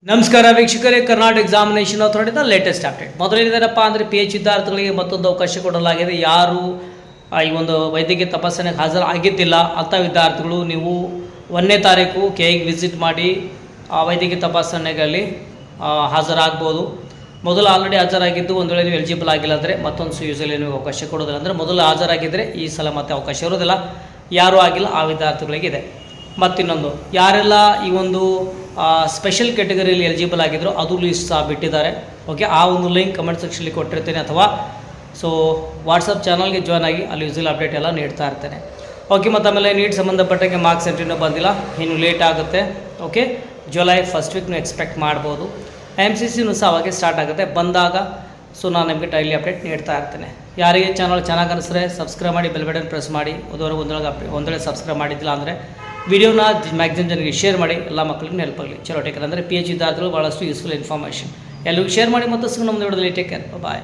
ನಮಸ್ಕಾರ ವೀಕ್ಷಕರೇ, Karnataka examination ಅಥಾರಿಟಿದ latest update. ಮೊದಲನೇದೇನಪ್ಪ ಅಂದರೆ PH ವಿದ್ಯಾರ್ಥಿಗಳಿಗೆ ಮತ್ತೊಂದು ಅವಕಾಶ ಕೊಡಲಾಗಿದೆ. ಯಾರು ಈ ಒಂದು ವೈದ್ಯಕೀಯ ತಪಾಸಣೆಗೆ ಹಾಜರಾಗಿದ್ದಿಲ್ಲ ಅಂಥ ವಿದ್ಯಾರ್ಥಿಗಳು ನೀವು 1ನೇ ತಾರೀಕು KIಗೆ ವಿಸಿಟ್ ಮಾಡಿ ವೈದ್ಯಕೀಯ ತಪಾಸಣೆಗಳಲ್ಲಿ ಹಾಜರಾಗ್ಬೋದು. ಮೊದಲು ಆಲ್ರೆಡಿ ಹಾಜರಾಗಿದ್ದು ಒಂದು ವೇಳೆ ನೀವು ಎಲಿಜಿಬಲ್ ಆಗಿಲ್ಲ ಅಂದರೆ ಮತ್ತೊಂದು ಯೂಸಲಿ ನೀವು ಅವಕಾಶ ಕೊಡೋದಿಲ್ಲ. ಅಂದರೆ ಮೊದಲು ಹಾಜರಾಗಿದ್ದರೆ ಈ ಸಲ ಮತ್ತೆ ಅವಕಾಶ ಇರೋದಿಲ್ಲ. ಯಾರೂ ಆಗಿಲ್ಲ ಆ ವಿದ್ಯಾರ್ಥಿಗಳಿಗಿದೆ. ಮತ್ತಿನ್ನೊಂದು, ಯಾರೆಲ್ಲ ಈ ಒಂದು ಸ್ಪೆಷಲ್ ಕ್ಯಾಟಗರಿಯಲ್ಲಿ ಎಲಿಜಿಬಲ್ ಆಗಿದ್ರು ಅದು ಲಿಸ್ಟ್ ಸಹ ಬಿಟ್ಟಿದ್ದಾರೆ. ಓಕೆ, ಆ ಒಂದು ಲಿಂಕ್ ಕಮೆಂಟ್ ಸೆಕ್ಷನಲ್ಲಿ ಕೊಟ್ಟಿರ್ತೇನೆ, ಅಥವಾ ವಾಟ್ಸಪ್ ಚಾನಲ್ಗೆ ಜಾಯ್ನ್ ಆಗಿ ಅಲ್ಲಿ ಯೂಸಲ್ ಅಪ್ಡೇಟ್ ಎಲ್ಲ ನೀಡ್ತಾ ಇರ್ತೇನೆ. ಓಕೆ, ಮತ್ತು ಆಮೇಲೆ ನೀಟ್ ಸಂಬಂಧಪಟ್ಟಂಗೆ ಮಾರ್ಕ್ಸ್ ಎಂಟ್ರಿನೂ ಬಂದಿಲ್ಲ, ಇನ್ನು ಲೇಟ್ ಆಗುತ್ತೆ. ಓಕೆ, ಜುಲೈ ಫಸ್ಟ್ ವೀಕ್ ನೀವು ಎಕ್ಸ್ಪೆಕ್ಟ್ ಮಾಡ್ಬೋದು. MCCನೂ ಸಹ ಅವಾಗೆ ಸ್ಟಾರ್ಟ್ ಆಗುತ್ತೆ. ಬಂದಾಗ ನಾನು ನಿಮಗೆ ಡೈಲಿ ಅಪ್ಡೇಟ್ ನೀಡ್ತಾ ಇರ್ತೇನೆ. ಯಾರಿಗೆ ಚಾನಲ್ ಚೆನ್ನಾಗಿ ಅನಿಸಿದ್ರೆ ಸಬ್ಸ್ಕ್ರೈಬ್ ಮಾಡಿ, ಬೆಲ್ ಬಟನ್ ಪ್ರೆಸ್ ಮಾಡಿ. ಒಂದೊಳ್ಳೆ ಸಬ್ಸ್ಕ್ರೈಬ್ ಮಾಡಿದ್ದಿಲ್ಲ ಅಂದರೆ ವಿಡಿಯೋನ ಮ್ಯಾಕ್ಸಿಮಮ್ ಜನರಿಗೆ ಶೇರ್ ಮಾಡಿ, ಎಲ್ಲ ಮಕ್ಕಳಿಗೆ ಹೆಲ್ಪ್ ಆಗಲಿ. ಚಲೋ ಟೇಕರ್ ಅಂದರೆ PH ವಿದ್ಯಾರ್ಥಿಗಳು ಭಾಳಷ್ಟು ಯೂಸ್ಫುಲ್ ಇನ್ಫಾರ್ಮೇಷನ್ ಎಲ್ಲರಿಗೂ ಶೇರ್ ಮಾಡಿ. ಮತ್ತು ನಮ್ಮ ವಿಡಿಯೋದಲ್ಲಿ ಟೇಕ್ ಕೇರ್, ಬಾಯ್.